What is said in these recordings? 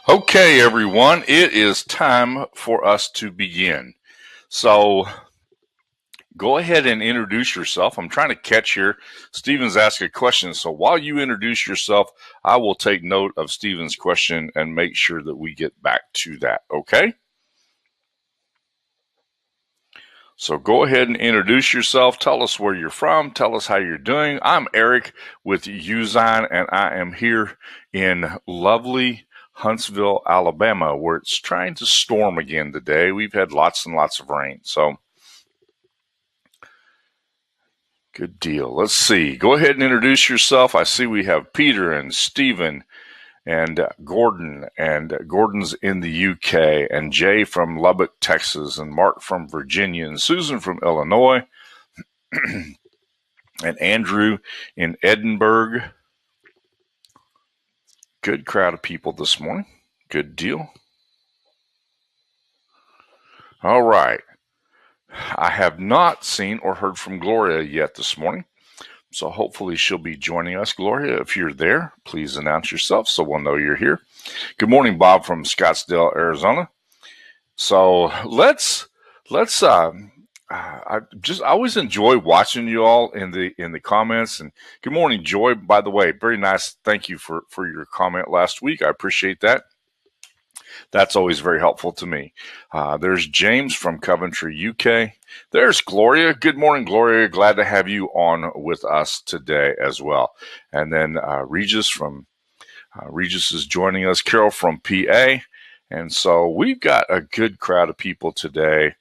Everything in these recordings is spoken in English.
Okay, everyone, it is time for us to begin. So go ahead and introduce yourself. I'm trying to catch here. Stephen's asked a question. So while you introduce yourself, I will take note of Stephen's question and make sure that we get back to that. Okay? So go ahead and introduce yourself. Tell us where you're from. Tell us how you're doing. I'm Eric with Youzigntraining, and I am here in lovely Huntsville, Alabama, where it's trying to storm again today. We've had lots and lots of rain. So good deal. Let's see. Go ahead and introduce yourself. I see we have Peter and Stephen and Gordon, and Gordon's in the UK, and Jay from Lubbock, Texas, and Mark from Virginia, and Susan from Illinois, and Andrew in Edinburgh. Good crowd of people this morning. Good deal. All right. I have not seen or heard from Gloria yet this morning, so hopefully she'll be joining us. Gloria, if you're there, please announce yourself so we'll know you're here. Good morning, Bob from Scottsdale, Arizona. So I always enjoy watching you all in the comments. And good morning, Joy. By the way, very nice. Thank you for your comment last week. I appreciate that. That's always very helpful to me. There's James from Coventry, UK. There's Gloria. Good morning, Gloria. Glad to have you on with us today as well. And then Regis is joining us. Carol from PA. And so we've got a good crowd of people today.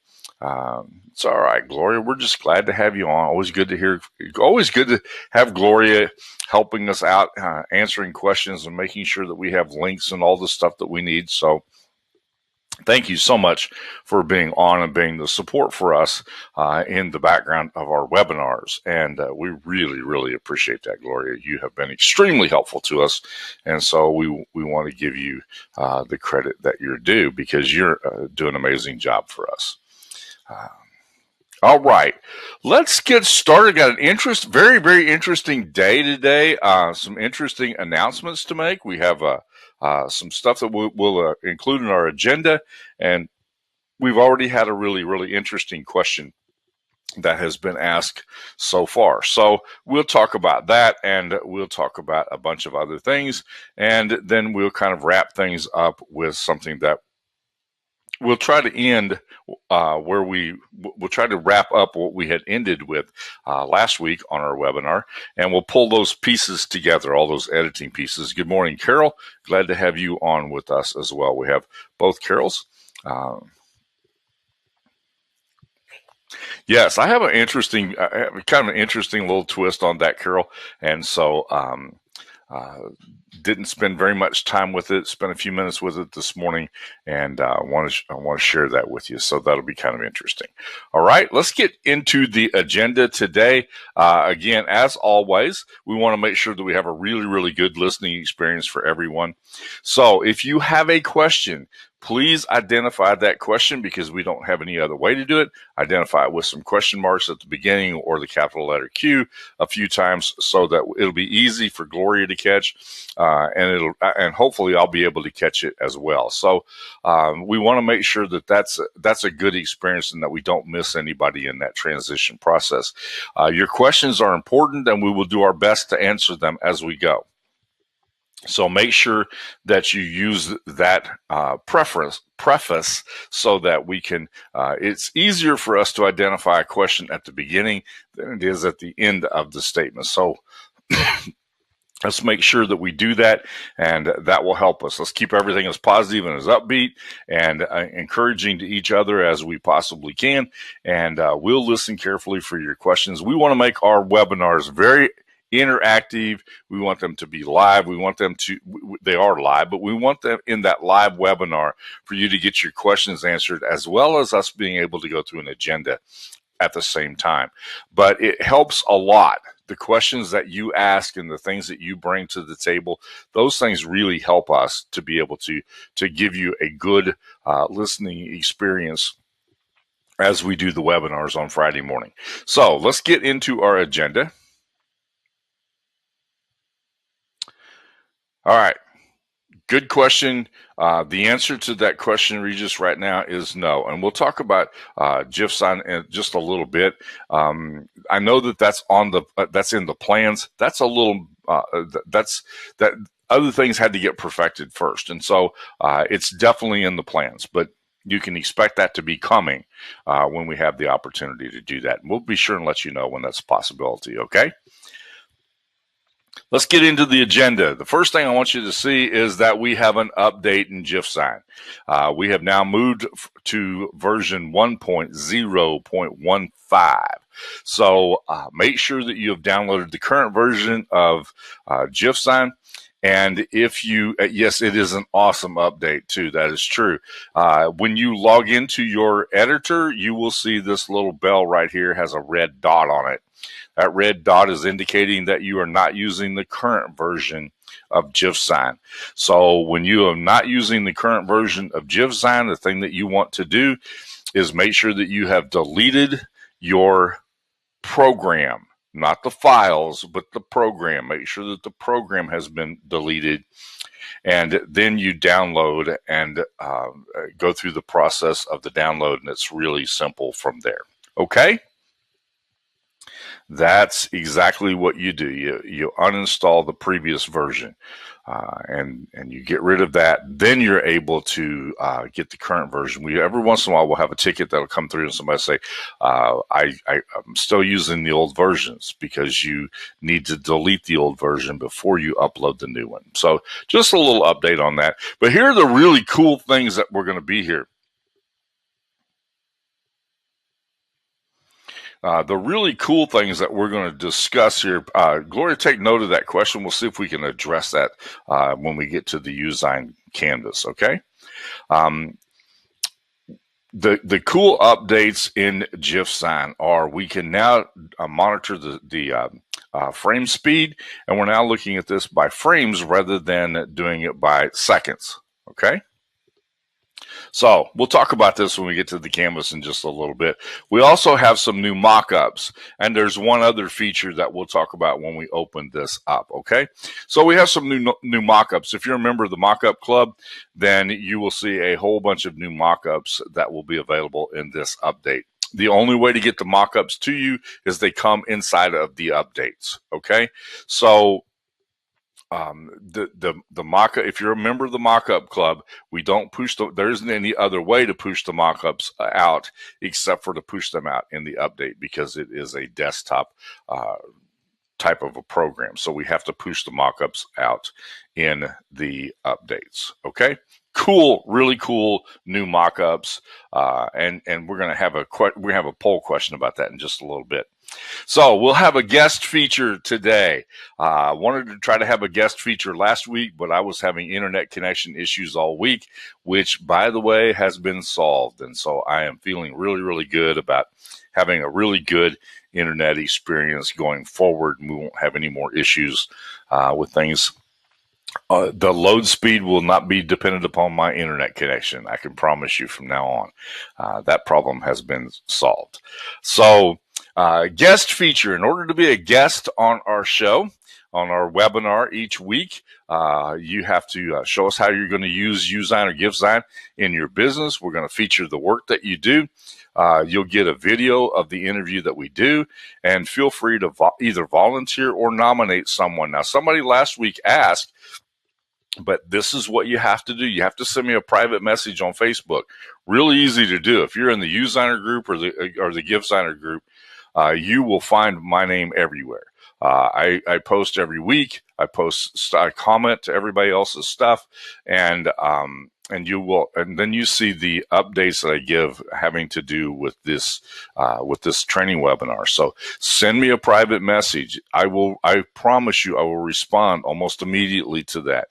It's all right, Gloria. We're just glad to have you on. Always good to have Gloria helping us out, answering questions and making sure that we have links and all the stuff that we need. So thank you so much for being on and being the support for us in the background of our webinars. And we really, really appreciate that, Gloria. You have been extremely helpful to us. And so we want to give you the credit that you're due, because you're doing an amazing job for us. All right, let's get started. Got an very, very interesting day today. Some interesting announcements to make. We have some stuff that we'll include in our agenda, and we've already had a really, really interesting question that has been asked so far. So we'll talk about that, and we'll talk about a bunch of other things, and then we'll kind of wrap things up with something that we'll try to end where we'll try to wrap up what we had ended with last week on our webinar, and we'll pull those pieces together, all those editing pieces. Good morning, Carol. Glad to have you on with us as well. We have both Carols. Yes, I have an interesting, kind of an interesting little twist on that, Carol, and so didn't spend very much time with it. Spent a few minutes with it this morning, and I want to share that with you. So that'll be kind of interesting. All right, let's get into the agenda today. Again, as always, we want to make sure that we have a really, really good listening experience for everyone. So if you have a question, please identify that question, because we don't have any other way to do it. Identify it with some question marks at the beginning or the capital letter Q a few times, so that it'll be easy for Gloria to catch, and hopefully I'll be able to catch it as well. So we want to make sure that that's a good experience, and that we don't miss anybody in that transition process. Your questions are important, and we will do our best to answer them as we go. So make sure that you use that preface so that we can, it's easier for us to identify a question at the beginning than it is at the end of the statement. So let's make sure that we do that, and that will help us. Let's keep everything as positive and as upbeat and encouraging to each other as we possibly can, and we'll listen carefully for your questions. We want to make our webinars very interactive. We want them to be live. We want them to, they are live, but we want them in that live webinar for you to get your questions answered, as well as us being able to go through an agenda at the same time. But it helps a lot. The questions that you ask and the things that you bring to the table, those things really help us to be able to give you a good listening experience as we do the webinars on Friday morning. So let's get into our agenda. All right, Good question. The answer to that question, Regis, right now is no. And we'll talk about Youzigntraining in just a little bit. I know that that's on the that's in the plans. That's a little that other things had to get perfected first, and so it's definitely in the plans. But you can expect that to be coming when we have the opportunity to do that. And we'll be sure and let you know when that's a possibility. Okay. Let's get into the agenda. The first thing I want you to see is that we have an update in Youzigntraining. We have now moved to version 1.0.15. So make sure that you have downloaded the current version of Youzigntraining. And if you, yes, it is an awesome update too. That is true. When you log into your editor, you will see this little bell right here has a red dot on it. That red dot is indicating that you are not using the current version of Youzigntraining. So when you are not using the current version of Youzigntraining, the thing that you want to do is make sure that you have deleted your program, not the files, but the program. Make sure that the program has been deleted, and then you download and go through the process of the download, and it's really simple from there. Okay? That's exactly what you do. You uninstall the previous version, and you get rid of that. Then you're able to get the current version. Every once in a while we'll have a ticket that'll come through, and somebody say, "I'm still using the old versions," because you need to delete the old version before you upload the new one. So just a little update on that. But here are the really cool things that we're going to be here. The really cool things that we're going to discuss here, Gloria, take note of that question. We'll see if we can address that when we get to the Youzigntraining canvas, okay? The cool updates in Youzigntraining are we can now monitor the frame speed, and we're now looking at this by frames rather than doing it by seconds, okay? So we'll talk about this when we get to the canvas in just a little bit. We also have some new mock-ups, and there's one other feature that we'll talk about when we open this up, okay? So we have some new mock-ups. If you're a member of the mock-up club, then you will see a whole bunch of new mock-ups that will be available in this update. The only way to get the mock-ups to you is they come inside of the updates, okay? So the mock-up, if you're a member of the mock-up club, we don't push there isn't any other way to push the mock-ups out except for to push them out in the update, because it is a desktop type of a program. So we have to push the mock-ups out in the updates. Okay, cool, really cool new mock-ups, and we're gonna have a poll question about that in just a little bit. So we'll have a guest feature today. Wanted to try to have a guest feature last week, but I was having internet connection issues all week, which, by the way, has been solved. And so I am feeling really, really good about having a really good internet experience going forward. We won't have any more issues with things. The load speed will not be dependent upon my internet connection. I can promise you from now on. That problem has been solved. So guest feature. In order to be a guest on our show, on our webinar each week, you have to show us how you're going to use Youzigntraining or Youzigntraining in your business. We're going to feature the work that you do. You'll get a video of the interview that we do, and feel free to either volunteer or nominate someone. Now, somebody last week asked, but this is what you have to do. You have to send me a private message on Facebook. Really easy to do. If you're in the Youzigntraining group or the Youzigntraining group, you will find my name everywhere. I post every week. I comment to everybody else's stuff, and then you see the updates that I give having to do with this training webinar. So send me a private message. I promise you I will respond almost immediately to that.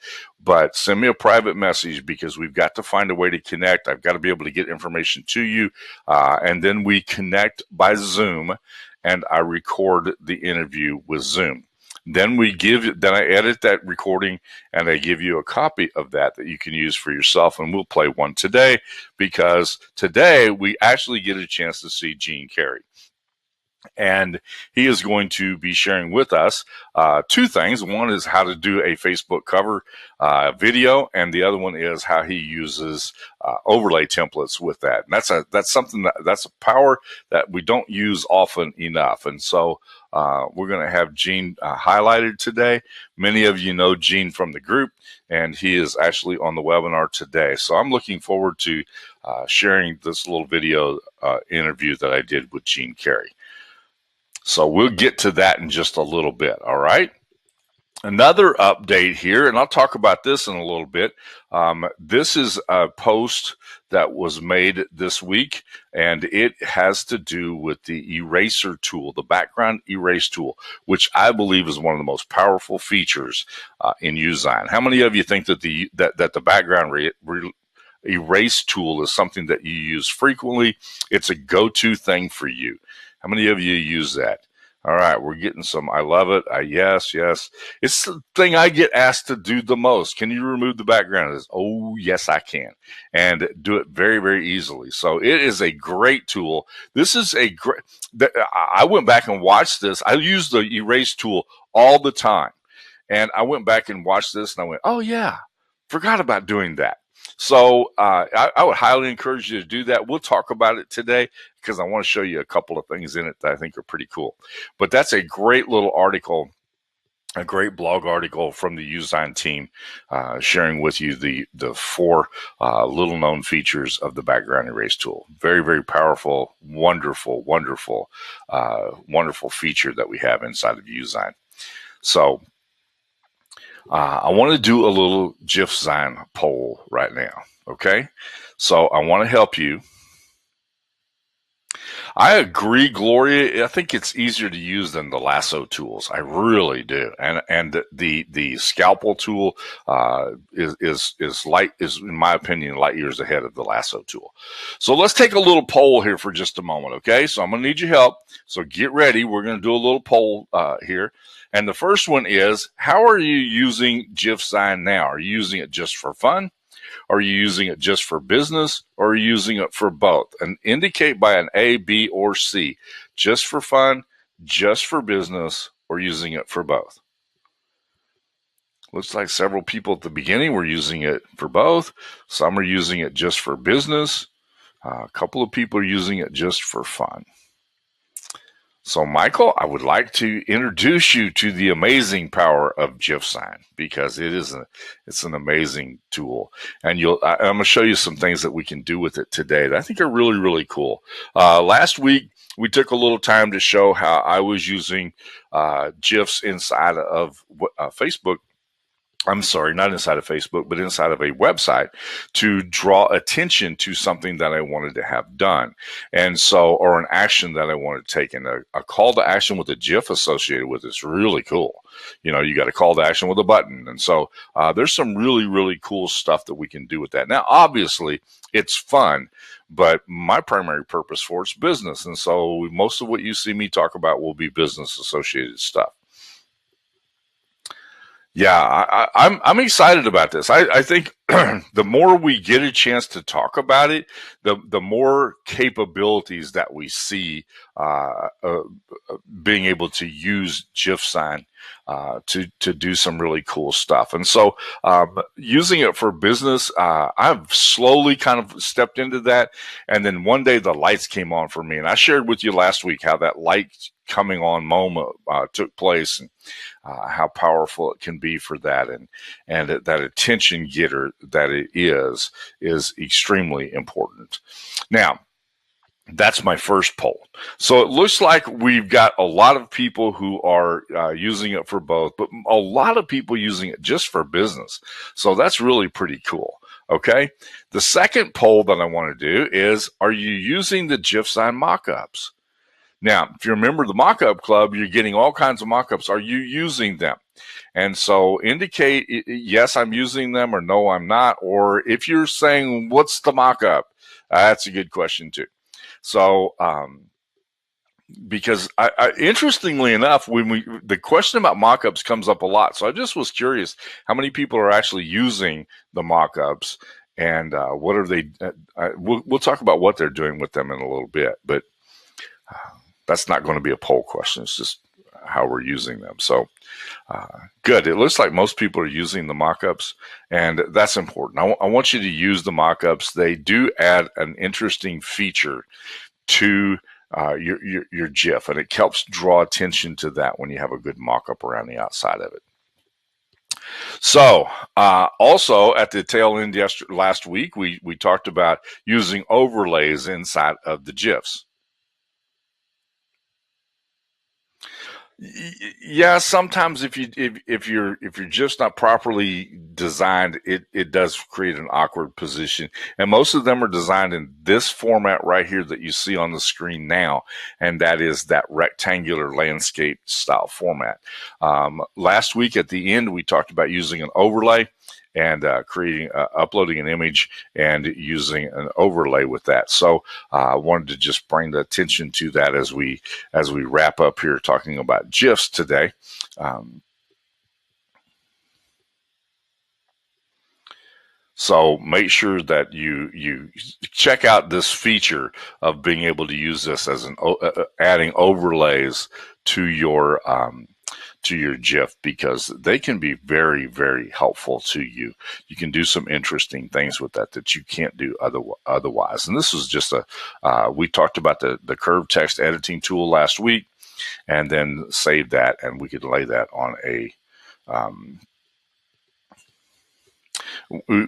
But send me a private message, because we've got to find a way to connect. I've got to be able to get information to you, and then we connect by Zoom, and I record the interview with Zoom. Then I edit that recording, and I give you a copy of that you can use for yourself. And we'll play one today, because today we actually get a chance to see Gene Carey. And he is going to be sharing with us two things. One is how to do a Facebook cover video, and the other one is how he uses overlay templates with that. And that's something that's a power that we don't use often enough. And so we're going to have Gene highlighted today. Many of you know Gene from the group, and he is actually on the webinar today. So I'm looking forward to sharing this little video interview that I did with Gene Carey. So we'll get to that in just a little bit, all right? Another update here, and I'll talk about this in a little bit. This is a post that was made this week, and it has to do with the eraser tool, the background erase tool, which I believe is one of the most powerful features in Youzigne. How many of you think that the background erase tool is something that you use frequently? It's a go-to thing for you. How many of you use that? All right, we're getting some, I love it. Yes. It's the thing I get asked to do the most. Can you remove the background? Oh, yes, I can. And do it very, very easily. So it is a great tool. This is a great, I went back and watched this. I use the erase tool all the time. And I went back and watched this and I went, oh yeah, forgot about doing that. So I would highly encourage you to do that. We'll talk about it today because I want to show you a couple of things in it that I think are pretty cool. But that's a great little article, a great blog article from the Youzigne team sharing with you the 4 little known features of the background erase tool. Very, very powerful, wonderful feature that we have inside of Youzigne. So I want to do a little Youzigne poll right now, okay? So I want to help you. I agree, Gloria. I think it's easier to use than the lasso tools. I really do. And the scalpel tool is in my opinion light years ahead of the lasso tool. So let's take a little poll here for just a moment, okay? So I'm going to need your help. So get ready. We're going to do a little poll here. And the first one is, how are you using Youzigne now? Are you using it just for fun? Are you using it just for business, or are you using it for both? And indicate by an A, B, or C. Just for fun, just for business, or using it for both. Looks like several people at the beginning were using it for both. Some are using it just for business. A couple of people are using it just for fun. So, Michael, I would like to introduce you to the amazing power of Youzigne, because it's an amazing tool. And I'm going to show you some things that we can do with it today that I think are really, really cool. Last week, we took a little time to show how I was using GIFs inside of Facebook. I'm sorry, not inside of Facebook, but inside of a website to draw attention to something that I wanted to have done. And so, or an action that I wanted to take. And a call to action with a GIF associated with it is really cool. You know, you got a call to action with a button. And so there's some really, really cool stuff that we can do with that. Now, obviously, it's fun, but my primary purpose for it's business. And so most of what you see me talk about will be business associated stuff. Yeah, I'm excited about this. I think the more we get a chance to talk about it, the more capabilities that we see being able to use Youzigne to do some really cool stuff. And so using it for business, I've slowly kind of stepped into that. And then one day the lights came on for me. And I shared with you last week how that light coming on moment took place, and how powerful it can be for that, and that attention getter that it is extremely important. Now, that's my first poll. So it looks like we've got a lot of people who are using it for both, but a lot of people using it just for business. So that's really pretty cool. Okay. The second poll that I want to do is, are you using the Youzigne mockups? Now, if you remember the mockup club, you're getting all kinds of mockups. Are you using them? And so indicate, yes, I'm using them, or no, I'm not. Or if you're saying, what's the mockup? That's a good question too. So, because interestingly enough, the question about mockups comes up a lot. So I just was curious how many people are actually using the mockups, and what are they? We'll talk about what they're doing with them in a little bit, but That's not going to be a poll question. It's just how we're using them. So good. It looks like most people are using the mockups, and that's important. I want you to use the mockups. They do add an interesting feature to your GIF, and it helps draw attention to that when you have a good mockup around the outside of it. So also at the tail end last week, we talked about using overlays inside of the GIFs. Yeah, sometimes if you're just not properly designed, it does create an awkward position. And most of them are designed in this format right here that you see on the screen now, and that is that rectangular landscape style format. Last week at the end, we talked about using an overlay and uploading an image and using an overlay with that. So I wanted to just bring the attention to that as we wrap up here talking about GIFs today. So make sure that you check out this feature of being able to use this as adding overlays to your GIF, because they can be very, very helpful to you. You can do some interesting things with that you can't do otherwise. And this was just we talked about the curved text editing tool last week, and then save that, and we could lay that on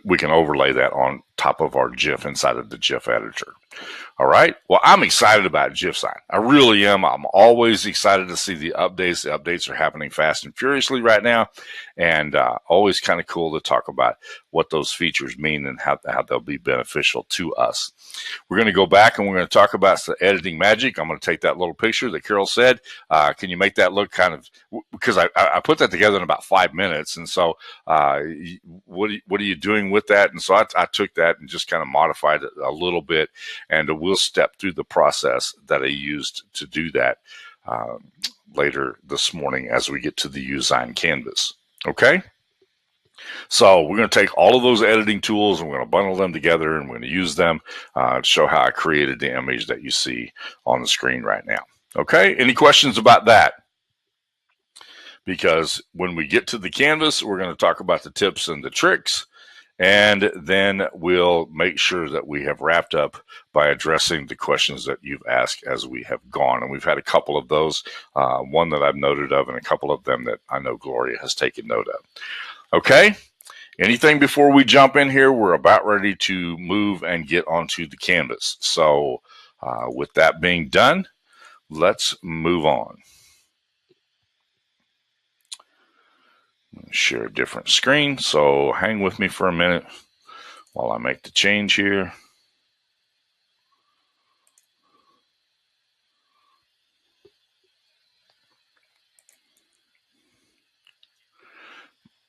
we can overlay that on top of our GIF inside of the GIF editor. All right. Well, I'm excited about GIFsign. I really am. I'm always excited to see the updates. The updates are happening fast and furiously right now, and always kind of cool to talk about what those features mean and how they'll be beneficial to us. We're going to go back and we're going to talk about the editing magic. I'm going to take that little picture that Carol said. Can you make that look kind of, because I put that together in about 5 minutes. And so what are you doing with that? And so I took that and just kind of modified it a little bit, and we'll step through the process that I used to do that later this morning as we get to the Youzigntraining canvas. Okay? So we're going to take all of those editing tools and we're going to bundle them together, and we're going to use them to show how I created the image that you see on the screen right now. Okay? Any questions about that? Because when we get to the canvas, we're going to talk about the tips and the tricks, and then we'll make sure that we have wrapped up by addressing the questions that you've asked as we have gone. And we've had a couple of those, one that I've noted of, and a couple of them that I know Gloria has taken note of. Okay? Anything before we jump in here? We're about ready to move and get onto the canvas. So with that being done, let's move on. Share a different screen, so hang with me for a minute while I make the change here.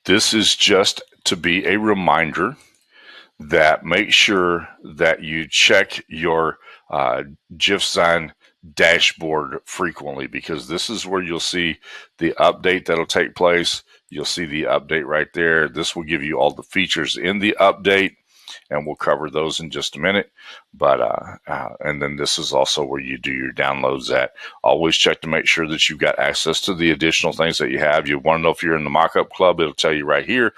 This is just to be a reminder that make sure that you check your GIFsign dashboard frequently, because this is where you'll see the update that'll take place. You'll see the update right there. This will give you all the features in the update, and we'll cover those in just a minute. But and then this is also where you do your downloads at. Always check to make sure that you've got access to the additional things that you have. You want to know if you're in the mockup club, it'll tell you right here,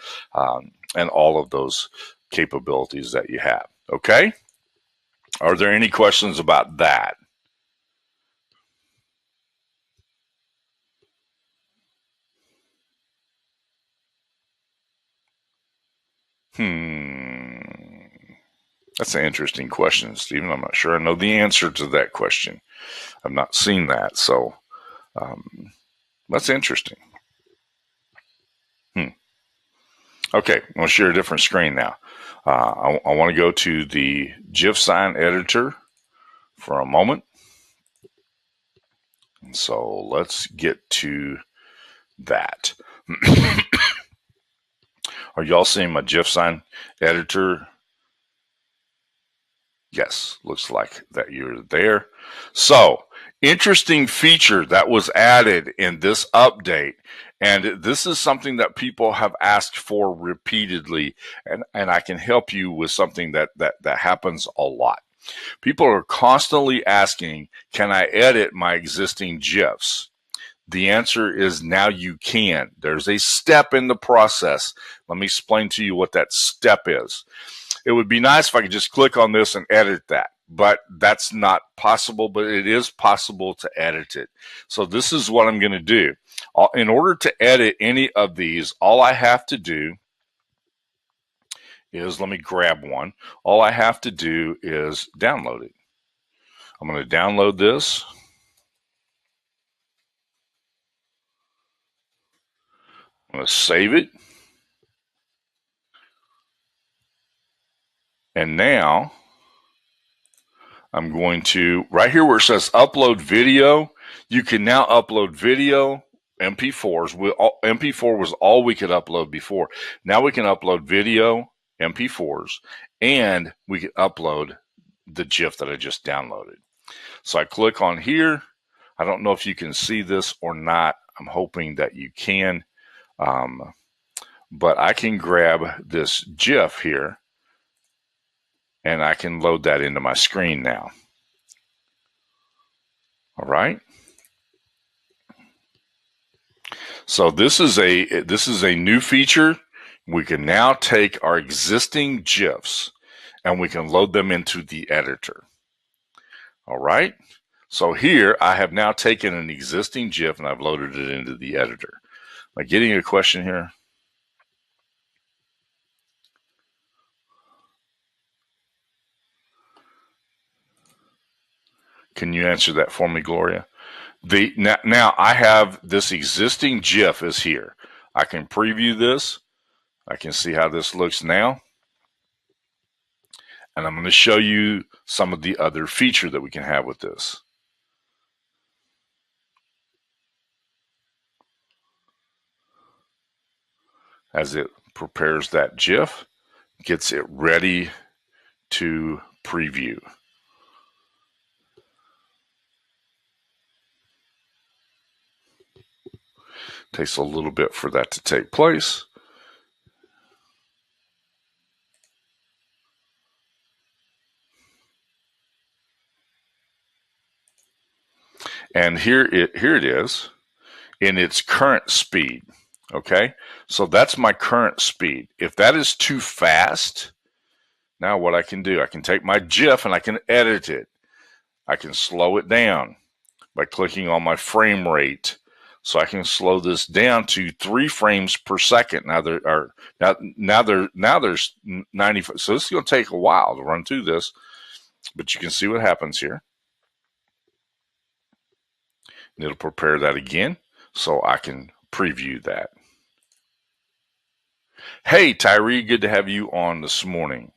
and all of those capabilities that you have. Okay? Are there any questions about that? That's an interesting question, Stephen. I'm not sure I know the answer to that question. I've not seen that, so that's interesting. Okay, I'm going to share a different screen now. I want to go to the GIFsign editor for a moment. And so let's get to that. Are y'all seeing my GIFsign editor? Yes, looks like that you're there. So, interesting feature that was added in this update, and this is something that people have asked for repeatedly, and I can help you with something that happens a lot. People are constantly asking, can I edit my existing GIFs? The answer is now you can. There's a step in the process. Let me explain to you what that step is. It would be nice if I could just click on this and edit that, but that's not possible, but it is possible to edit it. So this is what I'm going to do. In order to edit any of these, all I have to do is, let me grab one. All I have to do is download it. I'm going to download this. I'm going to save it. And now I'm going to, right here where it says upload video, you can now upload video, MP4s. MP4 was all we could upload before. Now we can upload video, MP4s, and we can upload the GIF that I just downloaded. So I click on here. I don't know if you can see this or not. I'm hoping that you can. But I can grab this GIF here and I can load that into my screen now. All right. So this is a new feature. We can now take our existing GIFs and we can load them into the editor. All right. So here I have now taken an existing GIF and I've loaded it into the editor. Am I getting a question here? Can you answer that for me, Gloria? Now I have this existing GIF is here. I can preview this. I can see how this looks now. And I'm going to show you some of the other feature that we can have with this. As it prepares that GIF, gets it ready to preview. Takes a little bit for that to take place. And here it is in its current speed. Okay, so that's my current speed. If that is too fast, now what I can do, I can take my GIF and I can edit it. I can slow it down by clicking on my frame rate. So I can slow this down to 3 frames per second. Now there's 95. So this is going to take a while to run through this, but you can see what happens here. And it'll prepare that again, so I can preview that. Hey, Tyree, good to have you on this morning.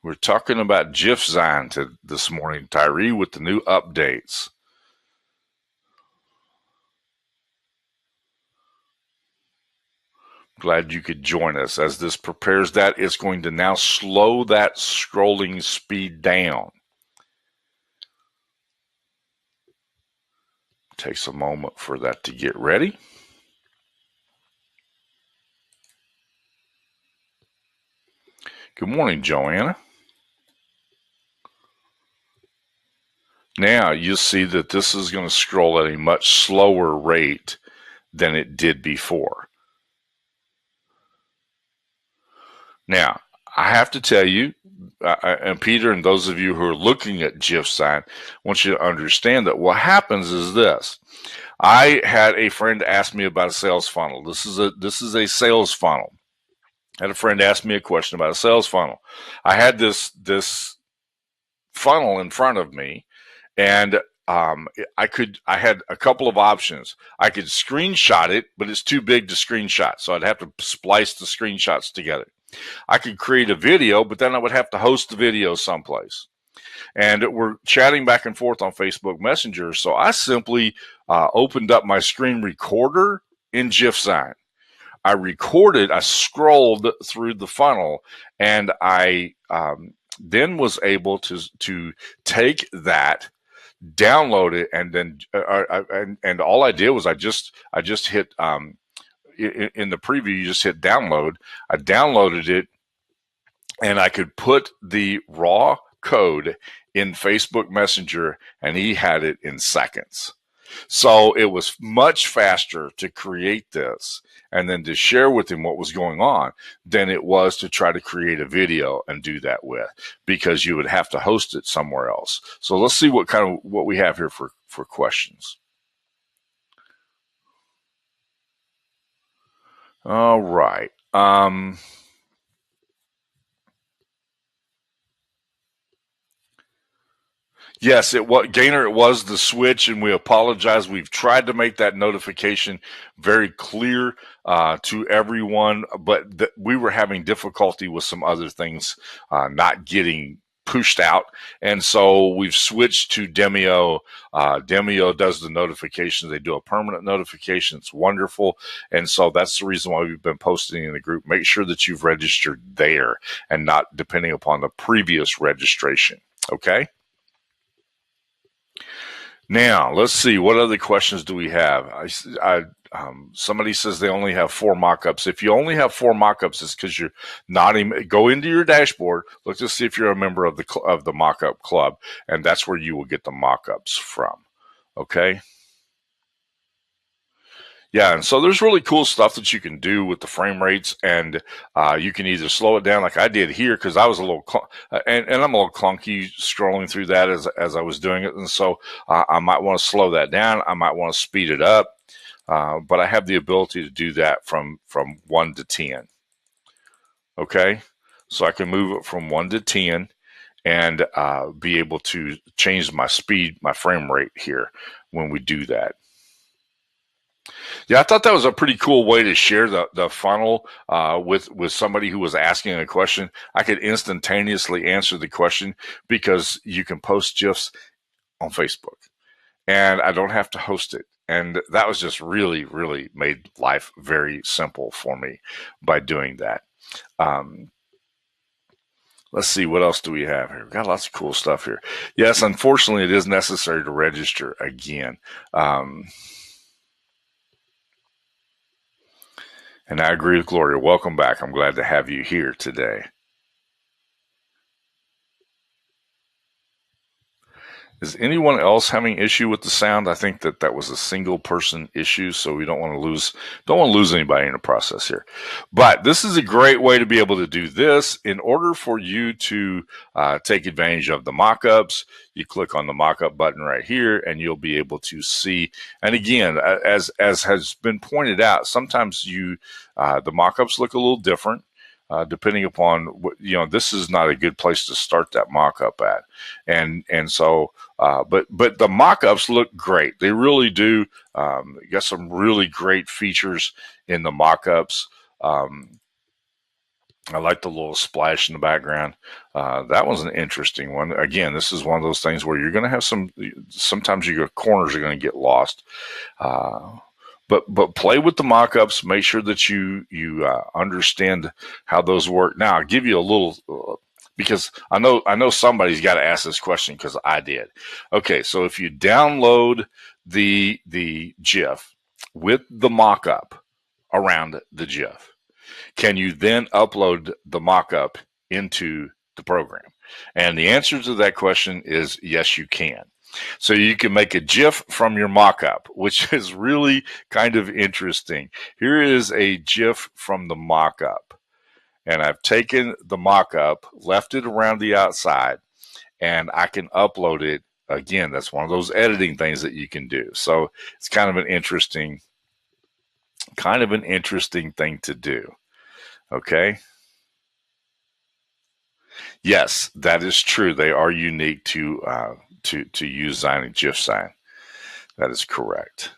We're talking about Youzigntraining this morning, Tyree, with the new updates. Glad you could join us. As this prepares that, it's going to now slow that scrolling speed down. Takes a moment for that to get ready. Good morning, Joanna. Now you'll see that this is going to scroll at a much slower rate than it did before. Now, I have to tell you, and Peter and those of you who are looking at Youzigntraining, I want you to understand that what happens is this. I had a friend ask me about a sales funnel. This is a sales funnel. I had a friend ask me a question about a sales funnel. I had this funnel in front of me, and I had a couple of options. I could screenshot it, but it's too big to screenshot, so I'd have to splice the screenshots together. I could create a video, but then I would have to host the video someplace. And we're chatting back and forth on Facebook Messenger, so I simply opened up my screen recorder in Youzigntraining. I scrolled through the funnel, and I then was able to take that, download it, and then and all I did was I just hit in the preview, you just hit download. I downloaded it, and I could put the raw code in Facebook Messenger, and he had it in seconds. So it was much faster to create this and then to share with him what was going on than it was to try to create a video and do that with, because you would have to host it somewhere else. So let's see what we have here for questions. All right. Yes, Gainer. It was the switch, and we apologize. We've tried to make that notification very clear to everyone, but we were having difficulty with some other things not getting pushed out, and so we've switched to Demio. Demio does the notifications. They do a permanent notification. It's wonderful, and so that's the reason why we've been posting in the group. Make sure that you've registered there and not depending upon the previous registration. Okay. Now, let's see. What other questions do we have? Somebody says they only have 4 mockups. If you only have 4 mockups, it's because you're not even. Go into your dashboard. Look to see if you're a member of the mockup club, and that's where you will get the mockups from. Okay. Yeah, and so there's really cool stuff that you can do with the frame rates, and you can either slow it down like I did here, because I was a little and I'm a little clunky scrolling through that as I was doing it, and so I might want to slow that down. I might want to speed it up, but I have the ability to do that from 1 to 10. Okay, so I can move it from 1 to 10 and be able to change my speed, my frame rate here when we do that. Yeah, I thought that was a pretty cool way to share the funnel with somebody who was asking a question. I could instantaneously answer the question because you can post GIFs on Facebook, and I don't have to host it. And that was just really, really made life very simple for me by doing that. Let's see, what else do we have here? We've got lots of cool stuff here. Yes, unfortunately, it is necessary to register again. And I agree with Gloria. Welcome back. I'm glad to have you here today. Is anyone else having issue with the sound? I think that was a single person issue, so we don't want to lose anybody in the process here. But this is a great way to be able to do this. In order for you to take advantage of the mockups, you click on the mockup button right here, and you'll be able to see. And again, as has been pointed out, sometimes the mockups look a little different. Depending upon what, this is not a good place to start that mock-up at, and so but the mock-ups look great. They really do. You got some really great features in the mock-ups. I like the little splash in the background. That was an interesting one. Again, this is one of those things where you're going to have sometimes your corners are going to get lost. But play with the mock-ups. Make sure that you understand how those work. Now, I'll give you a little because I know somebody's got to ask this question because I did. Okay, so if you download the GIF with the mock-up around the GIF, can you then upload the mock-up into the program? And the answer to that question is yes, you can. So you can make a GIF from your mock-up, which is really kind of interesting. Here is a GIF from the mock-up. And I've taken the mock-up, left it around the outside, and I can upload it. Again, that's one of those editing things that you can do. So it's kind of an interesting thing to do. Okay. Yes, that is true. They are unique to Youzigntraining and GIF sign. That is correct.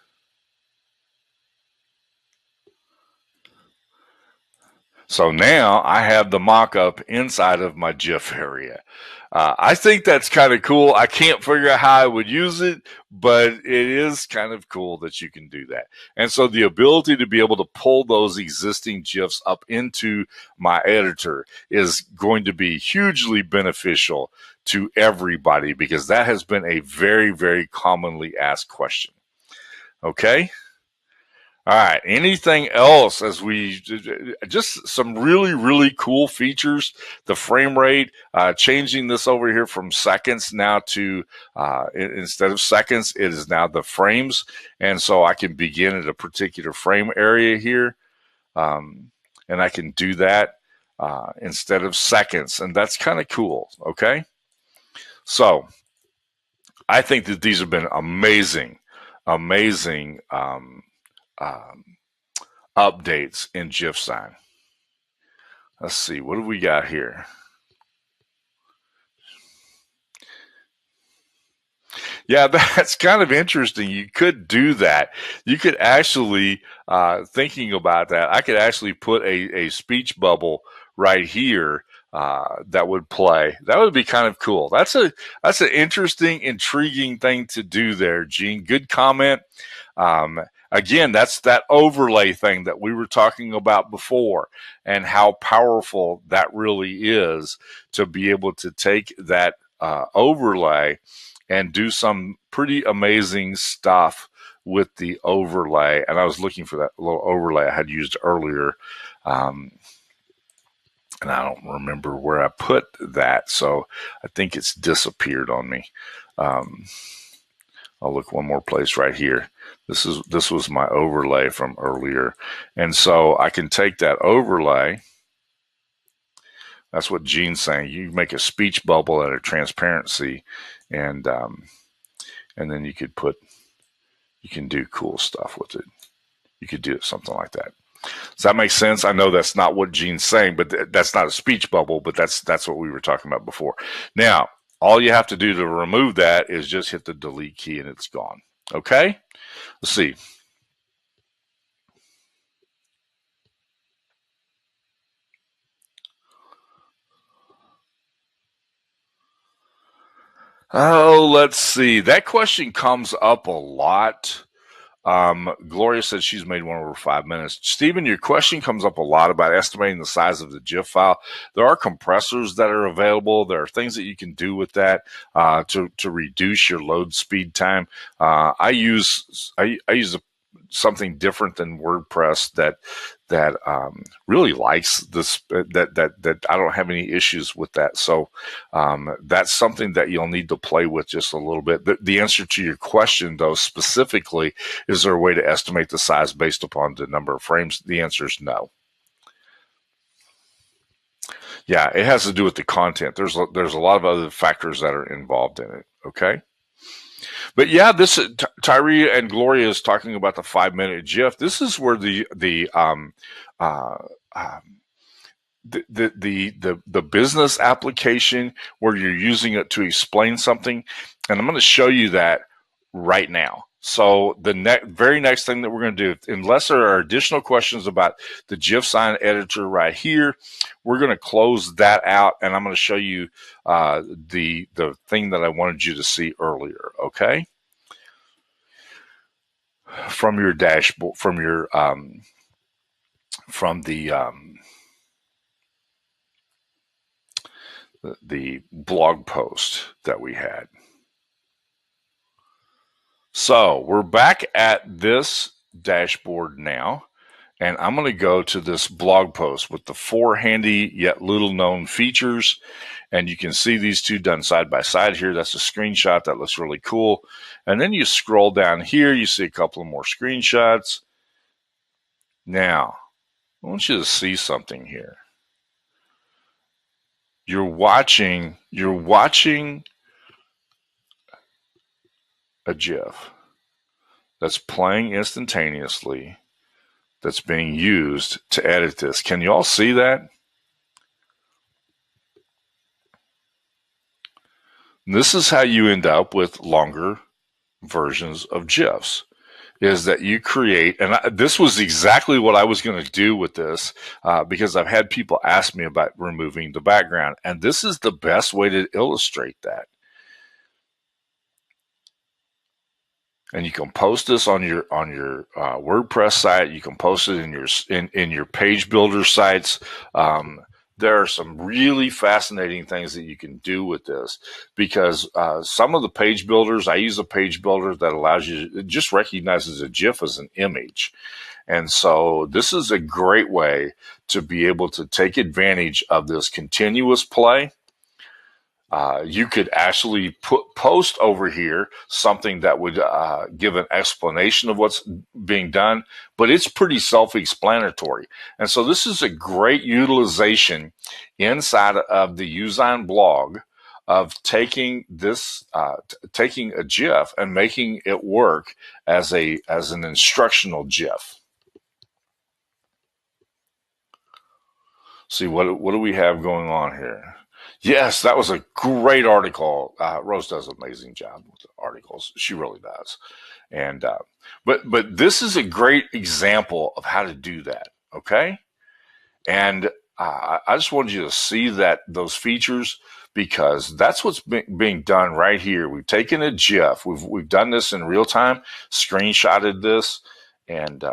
So now I have the mock-up inside of my GIF area. I think that's kind of cool. I can't figure out how I would use it, but it is kind of cool that you can do that. And so the ability to be able to pull those existing GIFs up into my editor is going to be hugely beneficial to everybody because that has been a very, very commonly asked question. Okay? All right. Anything else as we just some really, really cool features? The frame rate, changing this over here from seconds now to instead of seconds, it is now the frames. And so I can begin at a particular frame area here. And I can do that instead of seconds. And that's kind of cool. Okay. So I think that these have been amazing, amazing. Um, Updates in Youzigntraining8. Let's see, what do we got here? Yeah, that's kind of interesting. You could do that. You could actually, thinking about that, I could actually put a speech bubble right here that would play. That would be kind of cool. That's an interesting, intriguing thing to do there, Gene. Good comment. Again, that's that overlay thing that we were talking about before, and how powerful that really is to be able to take that overlay and do some pretty amazing stuff with the overlay. And I was looking for that little overlay I had used earlier. And I don't remember where I put that. So I think it's disappeared on me. I'll look one more place right here. This was my overlay from earlier. And so I can take that overlay. That's what Gene's saying. You make a speech bubble at a transparency, and then you can do cool stuff with it. You could do something like that. Does that make sense? I know that's not what Gene's saying, but that's not a speech bubble, but that's what we were talking about before. Now, all you have to do to remove that is just hit the delete key and it's gone. Okay? Let's see. Oh, let's see. That question comes up a lot. Gloria said she's made one over 5 minutes. Stephen, your question comes up a lot about estimating the size of the GIF file. There are compressors that are available. There are things that you can do with that to reduce your load speed time. I use something different than WordPress that really likes this. That I don't have any issues with that. So that's something that you'll need to play with just a little bit. The answer to your question, though, specifically, is there a way to estimate the size based upon the number of frames? The answer is no. Yeah, it has to do with the content. There's a lot of other factors that are involved in it. Okay. But yeah, this Tyree and Gloria is talking about the 5-minute GIF. This is where the business application where you're using it to explain something, and I'm going to show you that right now. So the very next thing that we're going to do, unless there are additional questions about the GIF sign editor right here, we're going to close that out, and I'm going to show you the thing that I wanted you to see earlier. Okay, from your dashboard, from the blog post that we had. So we're back at this dashboard now, and I'm going to go to this blog post with the 4 handy yet little known features. And you can see these two done side by side here. That's a screenshot that looks really cool. And then you scroll down here, you see a couple of more screenshots. Now, I want you to see something here. You're watching a GIF that's playing instantaneously, that's being used to edit this. Can you all see that? This is how you end up with longer versions of GIFs, is that you create, and this was exactly what I was going to do with this because I've had people ask me about removing the background, and this is the best way to illustrate that. And you can post this on your WordPress site. You can post it in your page builder sites. there are some really fascinating things that you can do with this, because some of the page builders, I use a page builder that allows you to, it just recognizes a GIF as an image. And so this is a great way to be able to take advantage of this continuous play. You could actually post over here something that would give an explanation of what's being done, but it's pretty self-explanatory. And so this is a great utilization inside of the Youzigntraining blog of taking this, taking a GIF and making it work as an instructional GIF. See, what do we have going on here? Yes, that was a great article. Rose does an amazing job with the articles. She really does. And but this is a great example of how to do that. Okay, and I just wanted you to see those features, because that's what's being done right here. We've taken a GIF. We've done this in real time, screenshotted this, and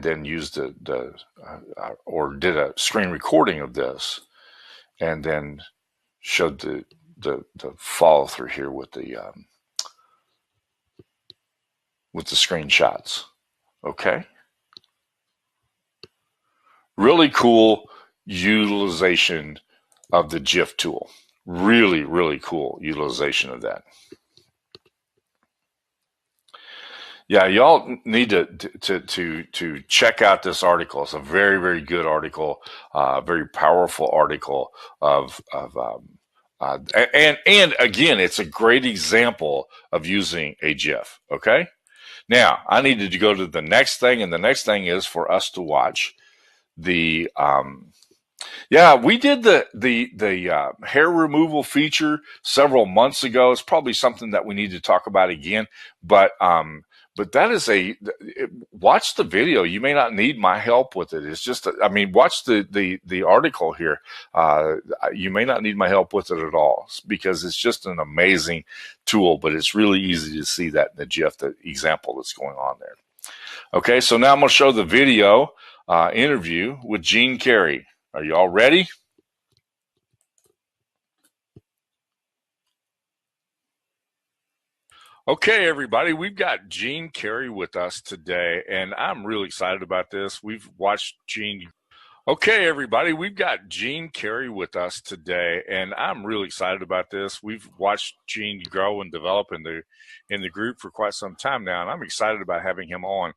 then used or did a screen recording of this, and then showed the follow through here with the screenshots. Okay, really cool utilization of the GIF tool. Really, really cool utilization of that. Yeah, y'all need to check out this article. It's a very, very good article, very powerful article and again, it's a great example of using a GIF. Okay, now I needed to go to the next thing, and the next thing is for us to watch the yeah, we did the hair removal feature several months ago. It's probably something that we need to talk about again, but that is watch the video. You may not need my help with it. It's just, I mean, watch the article here. You may not need my help with it at all, because it's just an amazing tool, but it's really easy to see that in the GIF, the example that's going on there. Okay, so now I'm going to show the video interview with Gene Carey. Are you all ready? Okay, everybody, we've got Gene Carey with us today, and I'm really excited about this. We've watched Gene. Okay, everybody, we've got Gene Carey with us today, and I'm really excited about this. We've watched Gene grow and develop in the group for quite some time now, and I'm excited about having him on.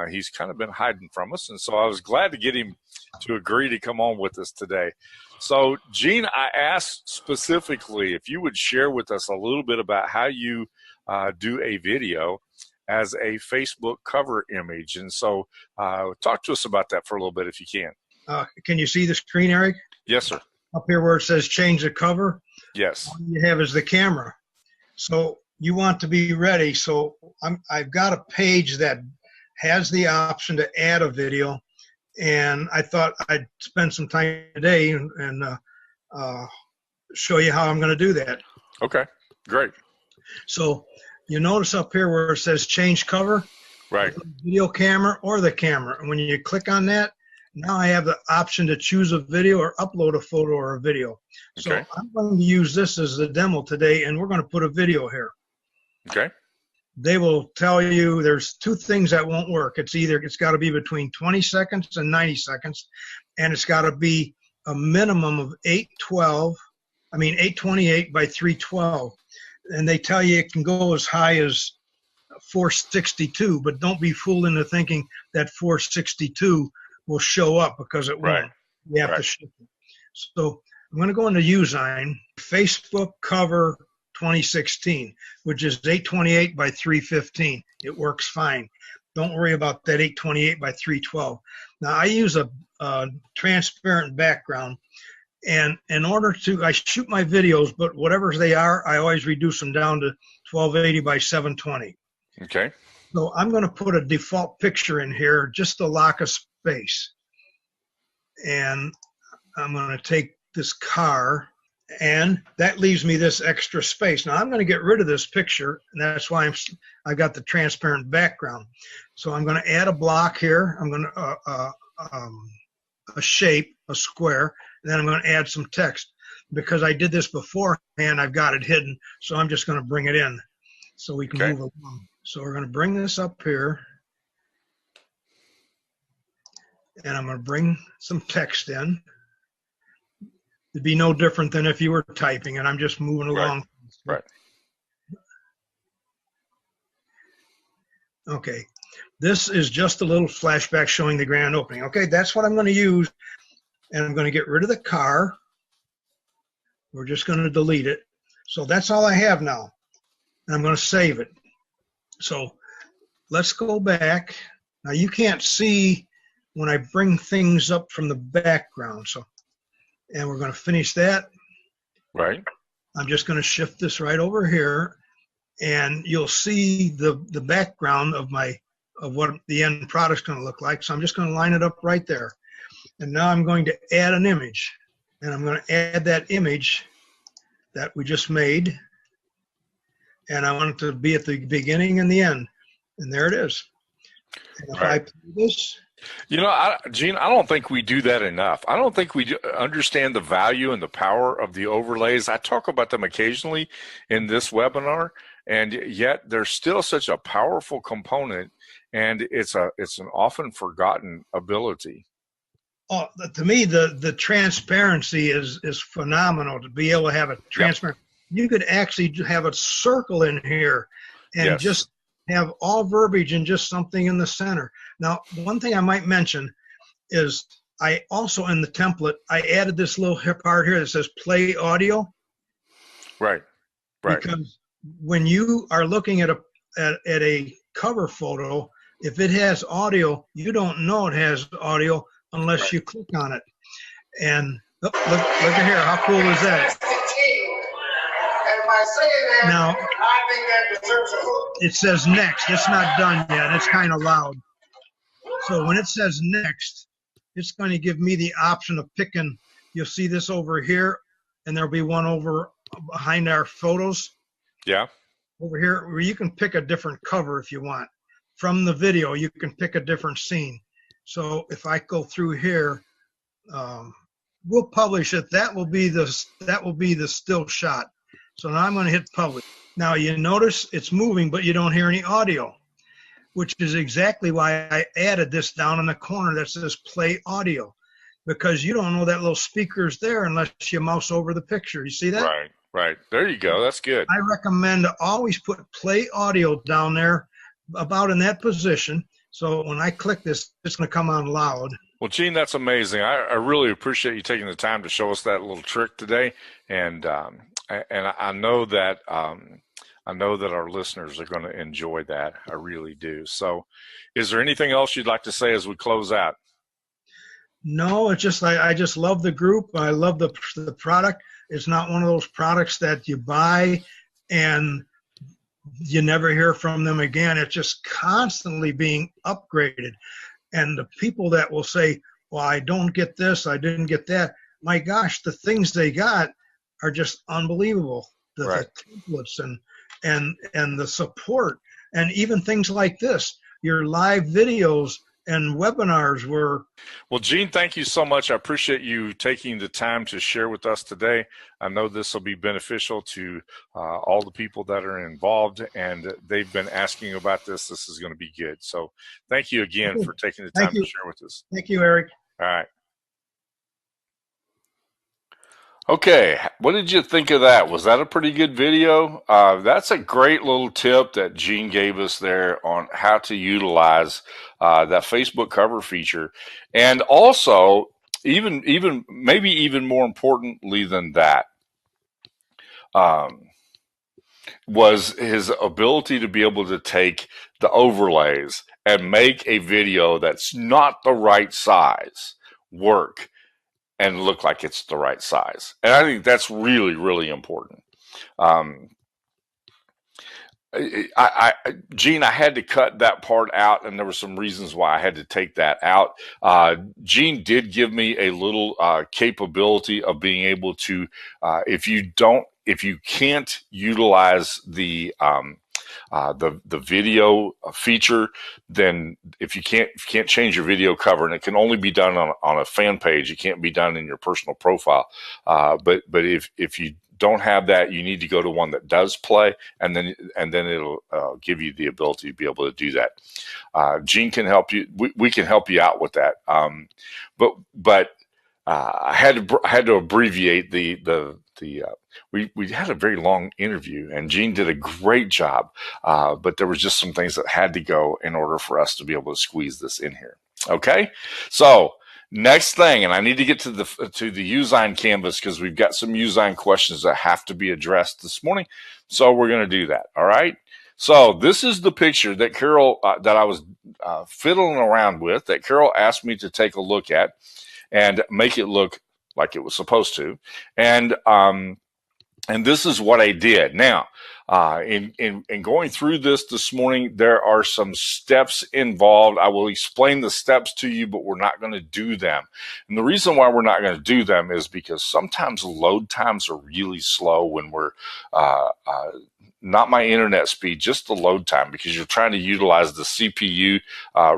He's kind of been hiding from us, and so I was glad to get him to agree to come on with us today. So, Gene, I asked specifically if you would share with us a little bit about how you do a video as a Facebook cover image. And so talk to us about that for a little bit if you can. Can you see the screen, Eric? Yes, sir. Up here where it says change the cover? Yes. All you have is the camera. So you want to be ready. So I've got a page that has the option to add a video. And I thought I'd spend some time today and show you how I'm going to do that. Okay, great. So you notice up here where it says change cover, right? Video camera or the camera. And when you click on that, now I have the option to choose a video or upload a photo or a video. So okay. I'm going to use this as the demo today, and we're going to put a video here. Okay. They will tell you there's two things that won't work. It's got to be between 20 seconds and 90 seconds, and it's got to be a minimum of 828 by 312. And they tell you it can go as high as 462, but don't be fooled into thinking that 462 will show up, because it won't. You have to ship it. So I'm going to go into Youzigntraining, Facebook cover 2016, which is 828 by 315. It works fine. Don't worry about that 828 by 312. Now I use a transparent background. And in order to, I shoot my videos, but whatever they are, I always reduce them down to 1280 by 720. Okay. So I'm going to put a default picture in here just to lock a space. And I'm going to take this car, and that leaves me this extra space. Now I'm going to get rid of this picture, and that's why I've got the transparent background. So I'm going to add a block here. I'm going to a shape, a square, and then I'm going to add some text. Because I did this beforehand, I've got it hidden, so I'm just going to bring it in so we can move along. So we're going to bring this up here, and I'm going to bring some text in. It'd be no different than if you were typing, and I'm just moving along. Right. Okay. This is just a little flashback showing the grand opening. Okay, that's what I'm going to use, and I'm going to get rid of the car. We're just going to delete it. So that's all I have now. And I'm going to save it. So let's go back. Now you can't see when I bring things up from the background. And we're going to finish that. Right. I'm just going to shift this right over here, and you'll see the background of what the end product's going to look like. So I'm just going to line it up right there. And now I'm going to add an image. And I'm going to add that image that we just made. And I want it to be at the beginning and the end. And there it is. And if I play this. You know, Gene, I don't think we do that enough. I don't think we understand the value and the power of the overlays. I talk about them occasionally in this webinar, and yet they're still such a powerful component, and it's an often forgotten ability. Oh, to me, the transparency is phenomenal. To be able to have it transparent, you could actually have a circle in here, and just have all verbiage and just something in the center. Now, one thing I might mention is I also in the template I added this little part here that says play audio. Right. Because when you are looking at a cover photo, if it has audio, you don't know it has audio unless you click on it. And look at here, how cool is that? Now, it says next. It's not done yet. It's kind of loud. So when it says next, it's going to give me the option of picking. You'll see this over here, and there'll be one over behind our photos. Yeah. Over here, where you can pick a different cover if you want. From the video, you can pick a different scene. So if I go through here, we'll publish it. That will be the still shot. So now I'm going to hit publish. Now you notice it's moving, but you don't hear any audio, which is exactly why I added this down in the corner that says play audio, because you don't know that little speaker's there unless you mouse over the picture. You see that? Right. There you go. That's good. I recommend to always put play audio down there about in that position. So when I click this, it's going to come on loud. Well, Gene, that's amazing. I really appreciate you taking the time to show us that little trick today. And I know that our listeners are going to enjoy that. I really do. So is there anything else you'd like to say as we close out? No, it's just I just love the group. I love the product. It's not one of those products that you buy and you never hear from them again. It's just constantly being upgraded. And the people that will say, well, I don't get this, I didn't get that. My gosh, the things they got are just unbelievable. The templates and the support, and even things like this, your live videos and webinars were. Well, Gene, thank you so much. I appreciate you taking the time to share with us today. I know this will be beneficial to all the people that are involved, and they've been asking about this. This is going to be good. So thank you again for taking the time to share with us. Thank you, Eric. All right. Okay, what did you think of that? Was that a pretty good video? That's a great little tip that Gene gave us there on how to utilize that Facebook cover feature. And also, maybe even more importantly than that, was his ability to be able to take the overlays and make a video that's not the right size work and look like it's the right size. And I think that's really, really important. Gene, I had to cut that part out, and there were some reasons why I had to take that out. Gene did give me a little capability of being able to, if you can't utilize the the video feature, then if you can't change your video cover, and it can only be done on a fan page, it can't be done in your personal profile. But if you don't have that, you need to go to one that does play, and then it'll give you the ability to be able to do that. Gene can help you. We can help you out with that. But I had to abbreviate we had a very long interview, and Gene did a great job. But there was just some things that had to go in order for us to be able to squeeze this in here. Okay, so next thing, and I need to get to the Youzigne canvas because we've got some Youzigne questions that have to be addressed this morning. So we're going to do that. All right. So this is the picture that Carol, that I was fiddling around with, that Carol asked me to take a look at and make it look like it was supposed to. And this is what I did. Now, in going through this morning, there are some steps involved. I will explain the steps to you, but we're not going to do them. And the reason why we're not going to do them is because sometimes load times are really slow when we're not my internet speed, just the load time, because you're trying to utilize the CPU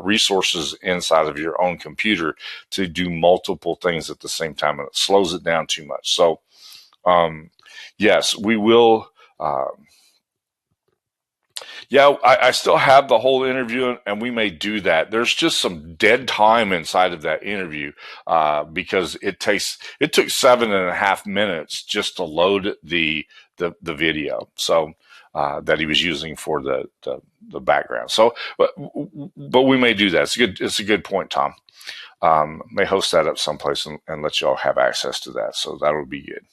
resources inside of your own computer to do multiple things at the same time, and it slows it down too much. So, yes, we will. Yeah, I still have the whole interview, and we may do that. There's just some dead time inside of that interview because it took 7.5 minutes just to load the video. So that he was using for the background. So, but we may do that. It's a good point, Tom. May host that up someplace and let y'all have access to that. So that'll be good.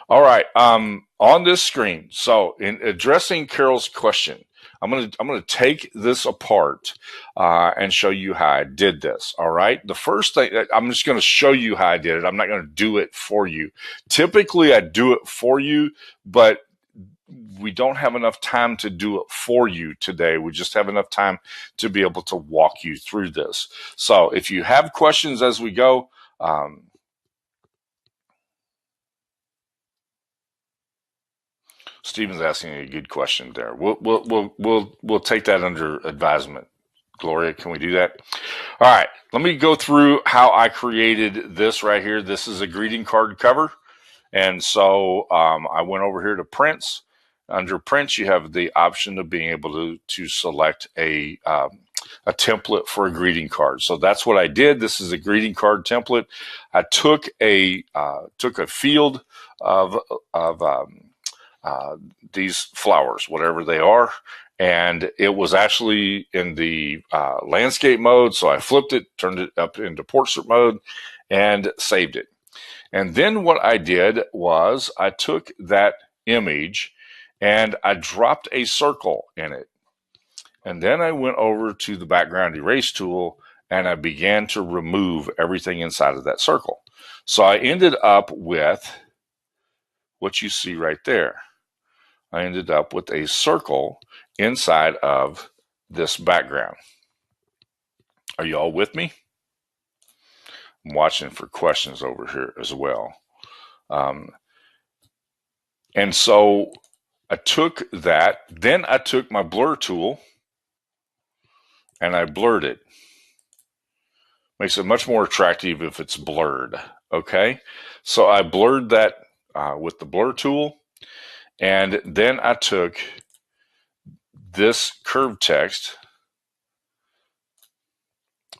All right. On this screen, so in addressing Carol's question, I'm gonna take this apart and show you how I did this. All right. The first thing, I'm just going to show you how I did it. I'm not going to do it for you. Typically, I do it for you, but we don't have enough time to do it for you today. We just have enough time to be able to walk you through this. So if you have questions as we go, Stephen's asking a good question there. We'll take that under advisement. Gloria, can we do that? All right, let me go through how I created this right here. This is a greeting card cover. And so I went over here to prints. Under prints, you have the option of being able to select a template for a greeting card. So that's what I did. This is a greeting card template. I took a field of these flowers, whatever they are, and it was actually in the landscape mode. So I flipped it, turned it up into portrait mode, and saved it. And then what I did was I took that image and I dropped a circle in it. And then I went over to the background erase tool and I began to remove everything inside of that circle. So I ended up with what you see right there. I ended up with a circle inside of this background. Are you all with me? I'm watching for questions over here as well. And so I took that, then I took my blur tool and I blurred it. Makes it much more attractive if it's blurred, okay? So I blurred that with the blur tool, and then I took this curved text.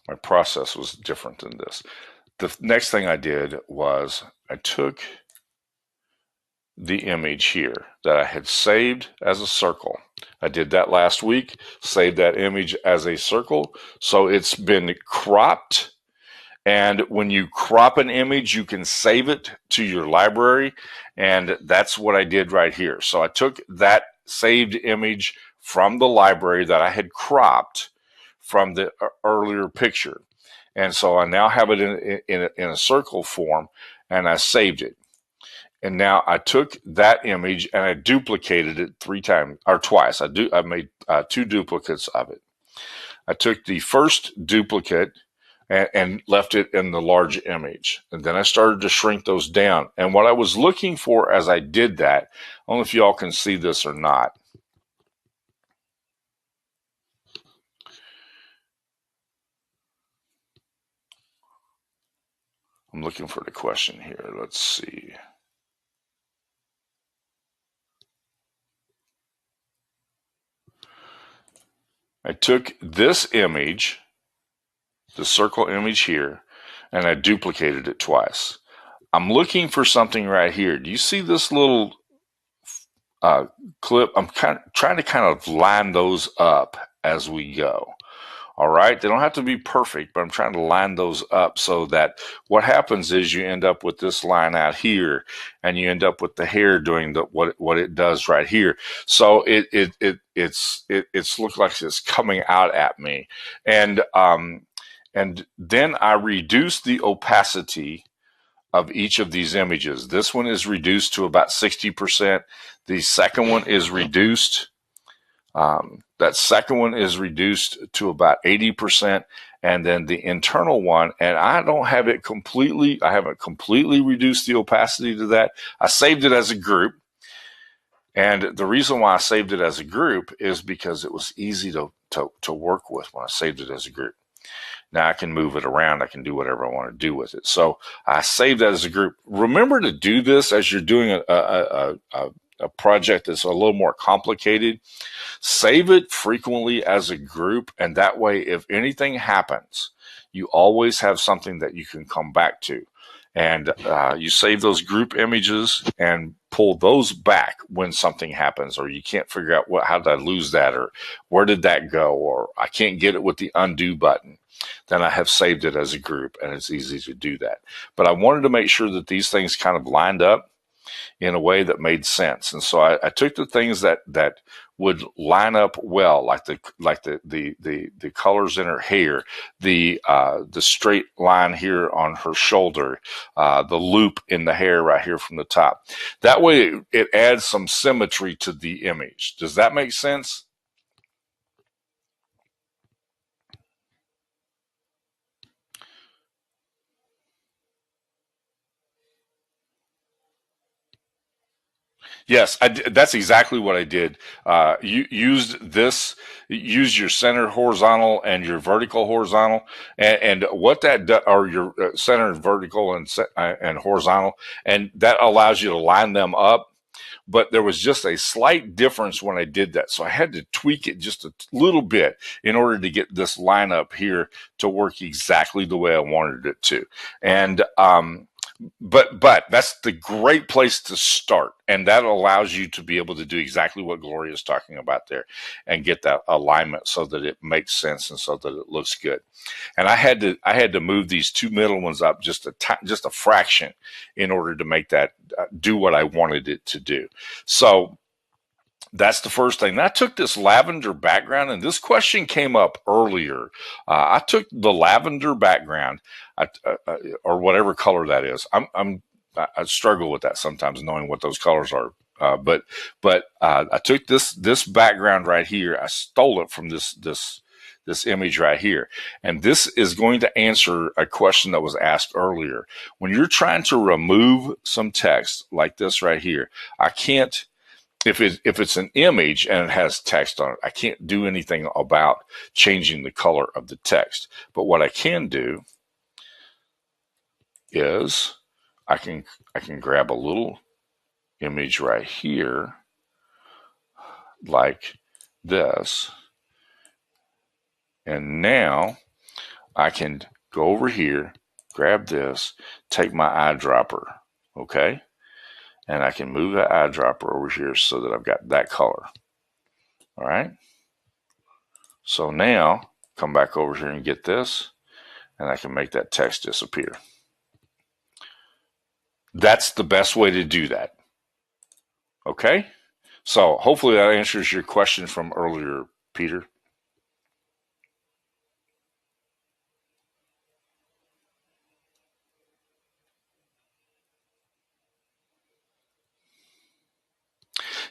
My process was different than this. The next thing I did was I took the image here that I had saved as a circle. I did that last week, saved that image as a circle. So it's been cropped. And when you crop an image, you can save it to your library. And that's what I did right here. So I took that saved image from the library that I had cropped from the earlier picture. And so I now have it in a circle form, and I saved it. And now I took that image and I duplicated it twice. I made 2 duplicates of it. I took the first duplicate and left it in the large image. And then I started to shrink those down. And what I was looking for as I did that, I don't know if y'all can see this or not. I'm looking for the question here. Let's see. I took this image, the circle image here, and I duplicated it twice. I'm looking for something right here. Do you see this little clip? I'm trying to kind of line those up as we go. All right, they don't have to be perfect, but I'm trying to line those up so that what happens is you end up with this line out here, and you end up with the hair doing what it does right here. So it's looked like it's coming out at me, and then I reduce the opacity of each of these images. This one is reduced to about 60%. The second one is reduced. That second one is reduced to about 80%, and then the internal one, and I don't have it completely, I haven't completely reduced the opacity to that. I saved it as a group, and the reason why I saved it as a group is because it was easy to work with when I saved it as a group. Now I can move it around. I can do whatever I want to do with it. So I saved that as a group. Remember to do this as you're doing a project that's a little more complicated. Save it frequently as a group, and that way, if anything happens, you always have something that you can come back to. And you save those group images and pull those back when something happens, or you can't figure out how did I lose that, or where did that go, or I can't get it with the undo button. Then I have saved it as a group, and it's easy to do that. But I wanted to make sure that these things kind of lined up in a way that made sense. And so I took the things that would line up well, like the colors in her hair, the straight line here on her shoulder, the loop in the hair right here from the top. That way it adds some symmetry to the image. Does that make sense? Yes, that's exactly what I did. You use your center horizontal and your vertical horizontal, and what that or your center vertical and horizontal, and that allows you to line them up. But there was just a slight difference when I did that, so I had to tweak it just a little bit in order to get this line up here to work exactly the way I wanted it to. And but that's the great place to start, and that allows you to be able to do exactly what Gloria is talking about there and get that alignment so that it makes sense and so that it looks good. And I had to move these two middle ones up just a fraction in order to make that do what I wanted it to do. So that's the first thing. I took this lavender background, and this question came up earlier. I took the lavender background, or whatever color that is. I struggle with that sometimes, knowing what those colors are. But I took this background right here. I stole it from this image right here, and this is going to answer a question that was asked earlier. When you're trying to remove some text like this right here, I can't. If it's an image and it has text on it, I can't do anything about changing the color of the text. But what I can do is I can grab a little image right here like this, and now I can go over here, grab this, take my eyedropper, okay, and I can move that eyedropper over here so that I've got that color. All right. So now come back over here and get this, and I can make that text disappear. That's the best way to do that. Okay? So hopefully that answers your question from earlier, Peter.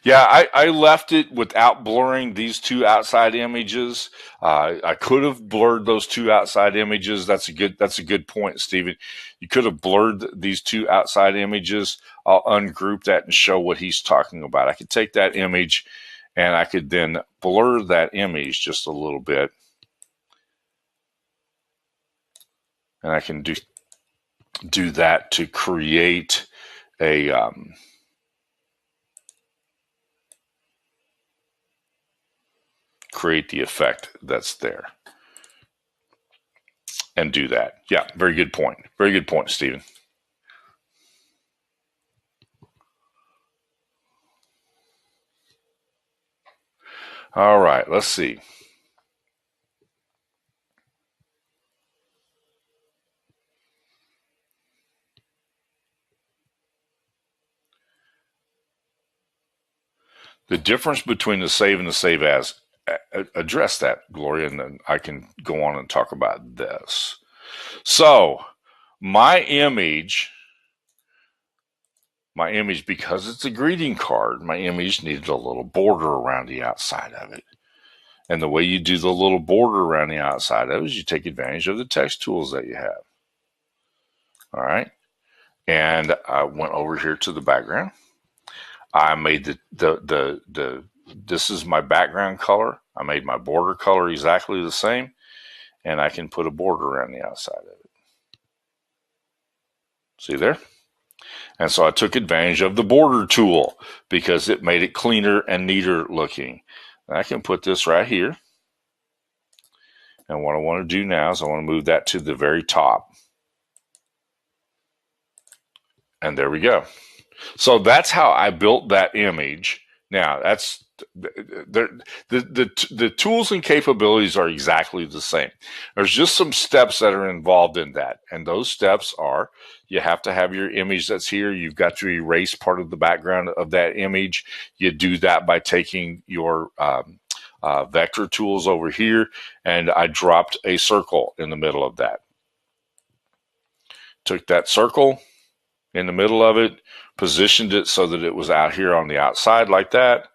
Yeah, I left it without blurring these two outside images. I could have blurred those two outside images. That's a good point, Stephen. You could have blurred these two outside images. I'll ungroup that and show what he's talking about. I could take that image and I could then blur that image just a little bit. And I can do that to create a create the effect that's there, and do that. Yeah, very good point. Very good point, Stephen. All right, let's see. The difference between the save and the save as. Address that, Gloria, and then I can go on and talk about this. So, my image, because it's a greeting card, my image needed a little border around the outside of it. And the way you do the little border around the outside of it is you take advantage of the text tools that you have. All right. And I went over here to the background. I made this is my background color. I made my border color exactly the same, and I can put a border around the outside of it. See there? And so I took advantage of the border tool because it made it cleaner and neater looking. And I can put this right here. And what I want to do now is I want to move that to the very top. And there we go. So that's how I built that image. Now, that's the tools and capabilities are exactly the same. There's just some steps that are involved in that. And those steps are, you have to have your image that's here. You've got to erase part of the background of that image. You do that by taking your vector tools over here, and I dropped a circle in the middle of that. Took that circle in the middle of it, positioned it so that it was out here on the outside like that.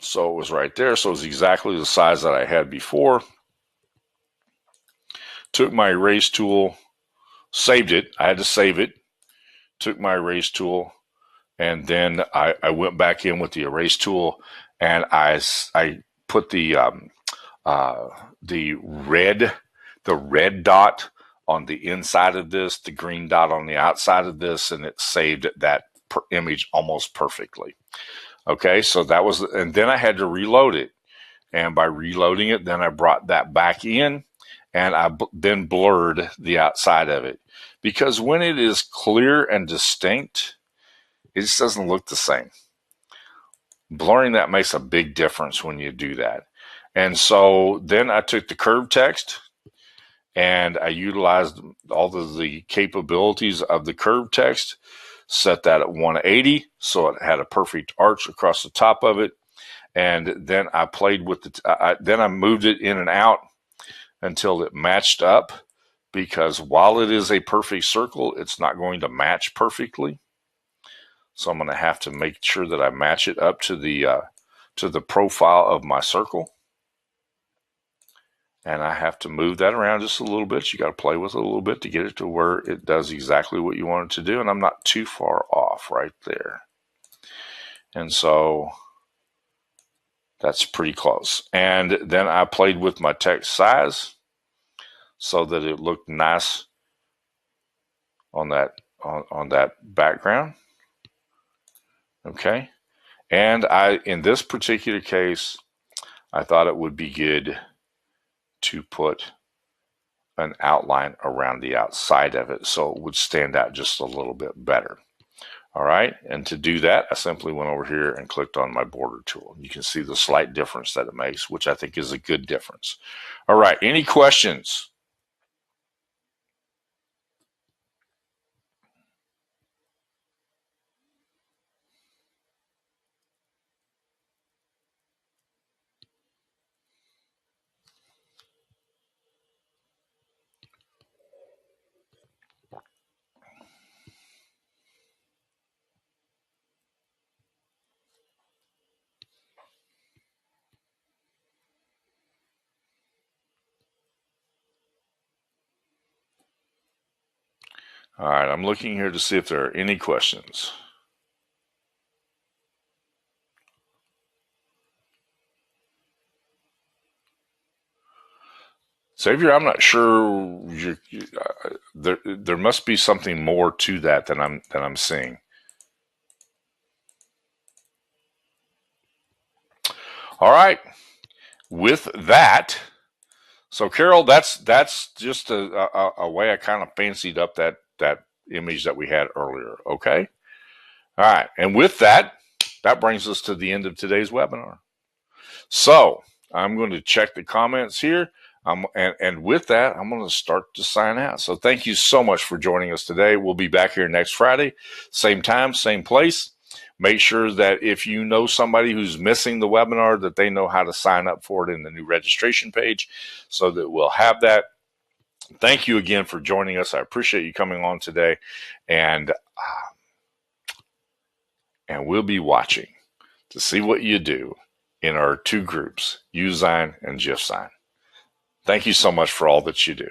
So it was right there. So it was exactly the size that I had before. Took my erase tool, saved it. I had to save it. Took my erase tool, and then I went back in with the erase tool, and I put the red dot on the inside of this, the green dot on the outside of this, and it saved that image almost perfectly. Okay, so that was, and then I had to reload it. And by reloading it, then I brought that back in, and I then blurred the outside of it. Because when it is clear and distinct, it just doesn't look the same. Blurring that makes a big difference when you do that. And so then I took the curved text, and I utilized all of the capabilities of the curved text, set that at 180, so it had a perfect arch across the top of it. And then I played with then I moved it in and out until it matched up, because while it is a perfect circle, it's not going to match perfectly. So I'm going to have to make sure that I match it up to the profile of my circle. And I have to move that around just a little bit. You got to play with it a little bit to get it to where it does exactly what you want it to do. And I'm not too far off right there. And so that's pretty close. And then I played with my text size so that it looked nice on that background. Okay. And in this particular case, I thought it would be good to put an outline around the outside of it so it would stand out just a little bit better. All right. And to do that, I simply went over here and clicked on my border tool. You can see the slight difference that it makes, which I think is a good difference. All right. Any questions? All right. I'm looking here to see if there are any questions. Xavier, I'm not sure. There must be something more to that than I'm seeing. All right. With that, so Carol, that's just a way I kind of fancied up that image that we had earlier. Okay. All right. And with that, that brings us to the end of today's webinar. So I'm going to check the comments here. And with that, I'm going to start to sign out. So thank you so much for joining us today. We'll be back here next Friday, same time, same place. Make sure that if you know somebody who's missing the webinar, that they know how to sign up for it in the new registration page so that we'll have that. Thank you again for joining us. I appreciate you coming on today. And we'll be watching to see what you do in our two groups, Usign and Jifsign. Thank you so much for all that you do.